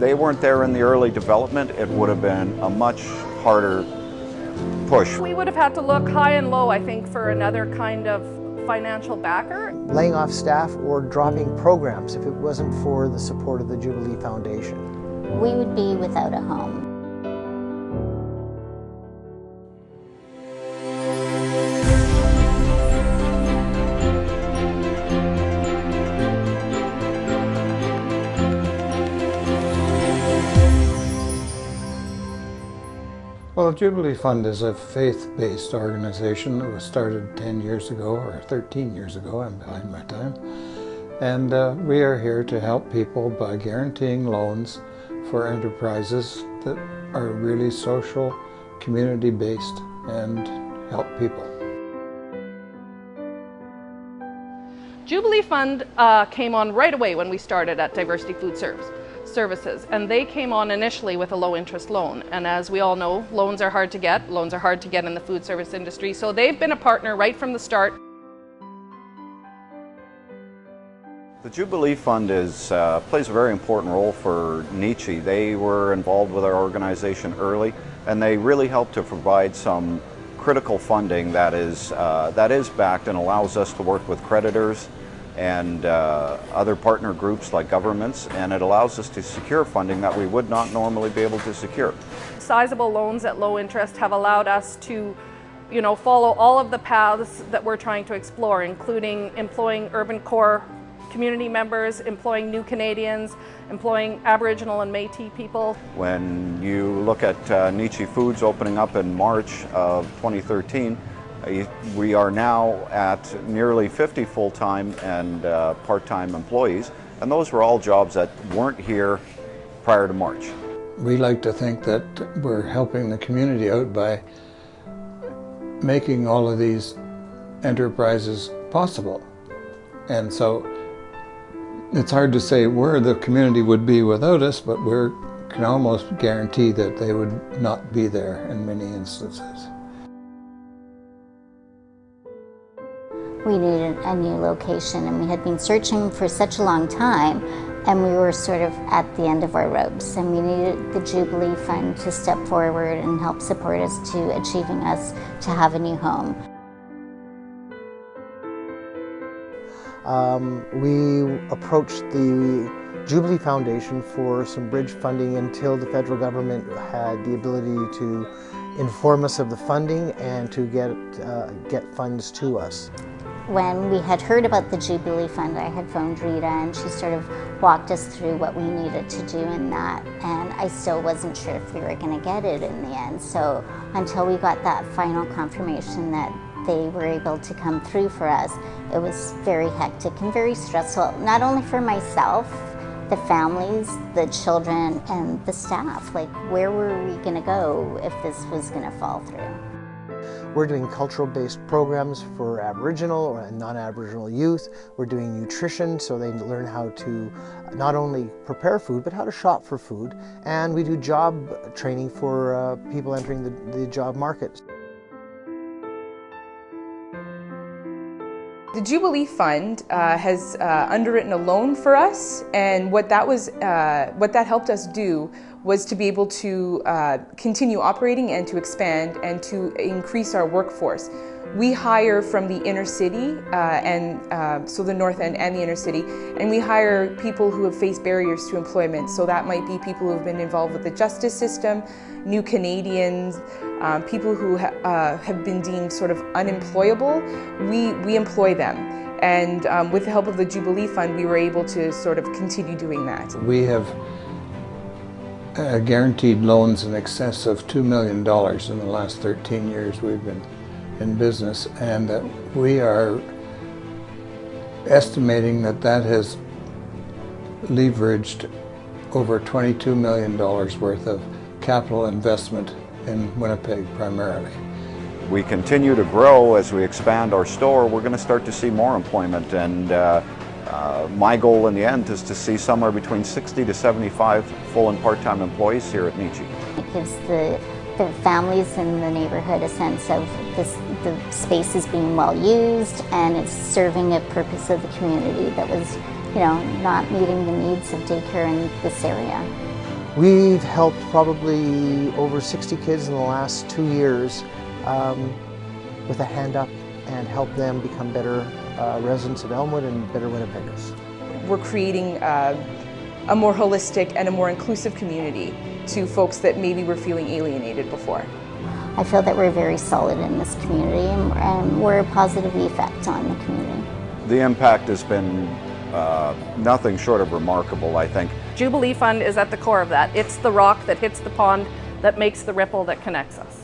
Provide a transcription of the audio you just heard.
they weren't there in the early development, it would have been a much harder push. We would have had to look high and low, I think, for another kind of financial backer. Laying off staff or dropping programs if it wasn't for the support of the Jubilee Foundation. We would be without a home. Well, the Jubilee Fund is a faith-based organization that was started 10 years ago, or 13 years ago, I'm behind my time. And we are here to help people by guaranteeing loans for enterprises that are really social, community-based, and help people. Jubilee Fund came on right away when we started at Diversity Food Services, and they came on initially with a low-interest loan. And as we all know, loans are hard to get. Loans are hard to get in the food service industry, so they've been a partner right from the start. The Jubilee Fund plays a very important role for Nietzsche. They were involved with our organization early, and they really helped to provide some critical funding that is backed and allows us to work with creditors and other partner groups like governments, and it allows us to secure funding that we would not normally be able to secure. Sizable loans at low interest have allowed us to, follow all of the paths that we're trying to explore, including employing urban core community members, employing new Canadians, employing Aboriginal and Métis people. When you look at Nietzsche Foods opening up in March of 2013, we are now at nearly 50 full-time and part-time employees, and those were all jobs that weren't here prior to March. We like to think that we're helping the community out by making all of these enterprises possible. And so it's hard to say where the community would be without us, but we can almost guarantee that they would not be there in many instances. We needed a new location, and we had been searching for such a long time, and we were sort of at the end of our ropes, and we needed the Jubilee Fund to step forward and help support us to achieving us to have a new home. We approached the Jubilee Foundation for some bridge funding until the federal government had the ability to inform us of the funding and to get funds to us. When we had heard about the Jubilee Fund, I had phoned Rita, and she sort of walked us through what we needed to do in that, and I still wasn't sure if we were going to get it in the end. So until we got that final confirmation that they were able to come through for us, it was very hectic and very stressful, not only for myself, the families, the children, and the staff. Like, where were we going to go if this was going to fall through? We're doing cultural-based programs for Aboriginal and non-Aboriginal youth. We're doing nutrition so they learn how to not only prepare food, but how to shop for food. And we do job training for people entering the job market. The Jubilee Fund has underwritten a loan for us, and what that helped us do was to be able to continue operating and to expand and to increase our workforce. We hire from the inner city, so the North End and the inner city, and we hire people who have faced barriers to employment. So that might be people who have been involved with the justice system, new Canadians, people who have been deemed sort of unemployable. We employ them. And with the help of the Jubilee Fund, we were able to sort of continue doing that. We have guaranteed loans in excess of $2 million in the last 13 years we've been in business, and we are estimating that has leveraged over $22 million worth of capital investment in Winnipeg primarily. We continue to grow as we expand our store. We're going to start to see more employment, and my goal in the end is to see somewhere between 60 to 75 full and part-time employees here at Nietzsche. It gives the families in the neighborhood a sense of the space is being well used, and it's serving a purpose of the community that was, not meeting the needs of daycare in this area. We've helped probably over 60 kids in the last 2 years with a hand up and help them become better residents of Elmwood and better Winnipeggers. We're creating a more holistic and a more inclusive community to folks that maybe were feeling alienated before. I feel that we're very solid in this community and we're a positive effect on the community. The impact has been nothing short of remarkable, I think. Jubilee Fund is at the core of that. It's the rock that hits the pond that makes the ripple that connects us.